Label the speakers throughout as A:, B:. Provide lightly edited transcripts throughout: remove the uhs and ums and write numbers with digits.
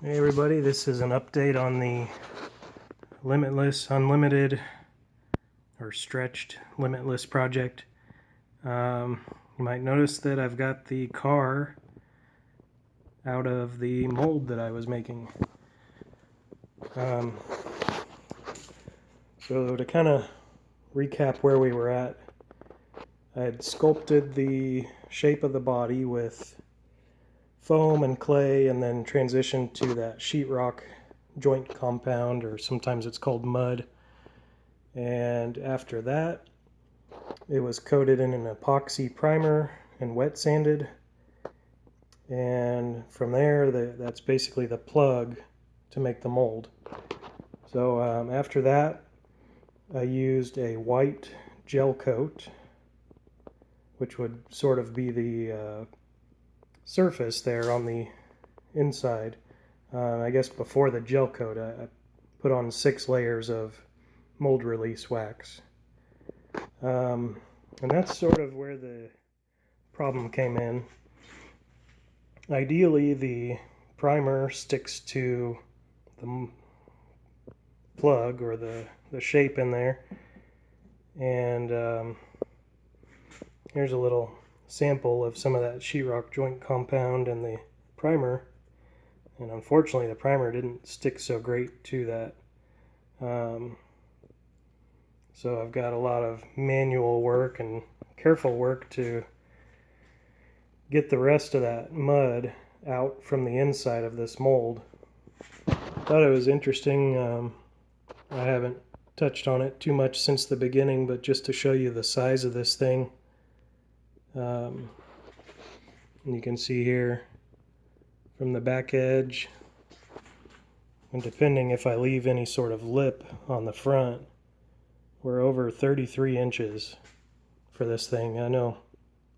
A: Hey everybody, this is an update on the Limitless Unlimited or Stretched Limitless project. You might notice that I've got the car out of the mold that I was making. So to kind of recap where we were at, I had sculpted the shape of the body with foam and clay and then transitioned to that sheetrock joint compound, or sometimes it's called mud. And after that, it was coated in an epoxy primer and wet sanded. And from there, that's basically the plug to make the mold. So after that, I used a white gel coat, which would sort of be the surface there on the inside. I guess before the gel coat, I put on 6 layers of mold release wax. And that's sort of where the problem came in. Ideally, the primer sticks to the plug or the shape in there. And here's a little sample of some of that sheetrock joint compound and the primer. And unfortunately, the primer didn't stick so great to that. So I've got a lot of manual work and careful work to get the rest of that mud out from the inside of this mold. Thought it was interesting. I haven't touched on it too much since the beginning, but just to show you the size of this thing. And you can see here from the back edge, and depending if I leave any sort of lip on the front, we're over 33 inches for this thing. I know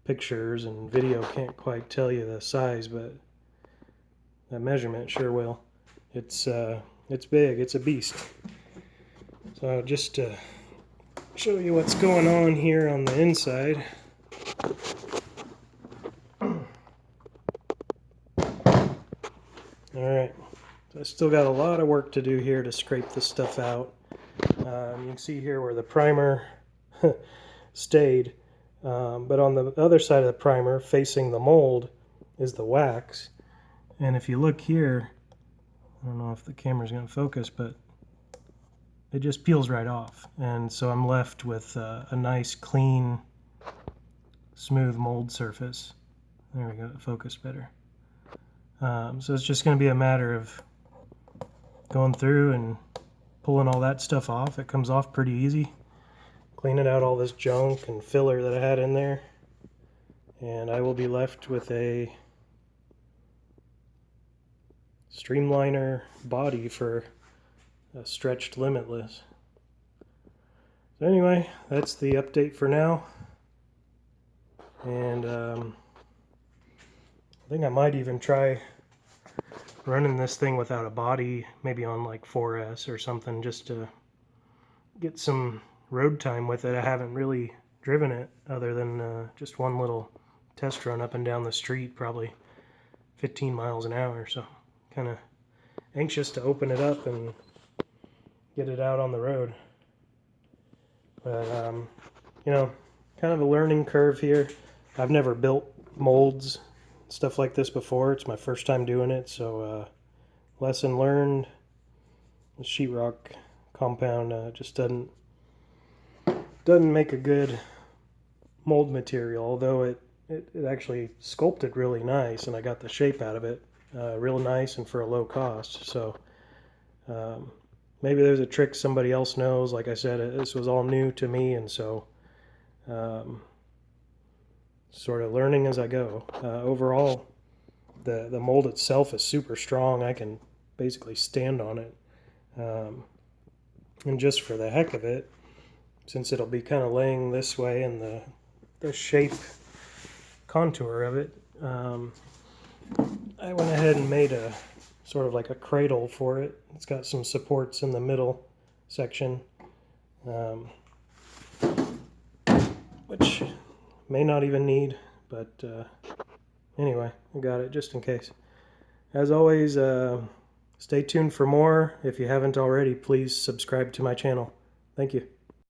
A: pictures and video can't quite tell you the size, but that measurement sure will. It's big, it's a beast. So just to show you what's going on here on the inside. Alright, so I still got a lot of work to do here to scrape this stuff out. You can see here where the primer stayed, but on the other side of the primer facing the mold is the wax. And if you look here, I don't know if the camera's going to focus, but it just peels right off. And so I'm left with a nice, clean, smooth mold surface. There we go, it focused better. So it's just going to be a matter of going through and pulling all that stuff off. It comes off pretty easy. Cleaning out all this junk and filler that I had in there. And I will be left with a streamliner body for a stretched Limitless. So anyway, that's the update for now. And I think I might even try running this thing without a body, maybe on like 4S or something, just to get some road time with it. I haven't really driven it other than just one little test run up and down the street, probably 15 miles an hour. So kind of anxious to open it up and get it out on the road. But you know, kind of a learning curve here. I've never built molds, stuff like this before. It's my first time doing it, so lesson learned. The sheetrock compound just doesn't make a good mold material, although it actually sculpted really nice, and I got the shape out of it real nice and for a low cost. So maybe there's a trick somebody else knows. Like I said, this was all new to me, and so sort of learning as I go. Overall, the mold itself is super strong. I can basically stand on it. And just for the heck of it, since it'll be kind of laying this way and the shape contour of it, I went ahead and made a sort of like a cradle for it. It's got some supports in the middle section, which may not even need, but anyway, I got it just in case. As always, Stay tuned for more. If you haven't already, please subscribe to my channel. Thank you.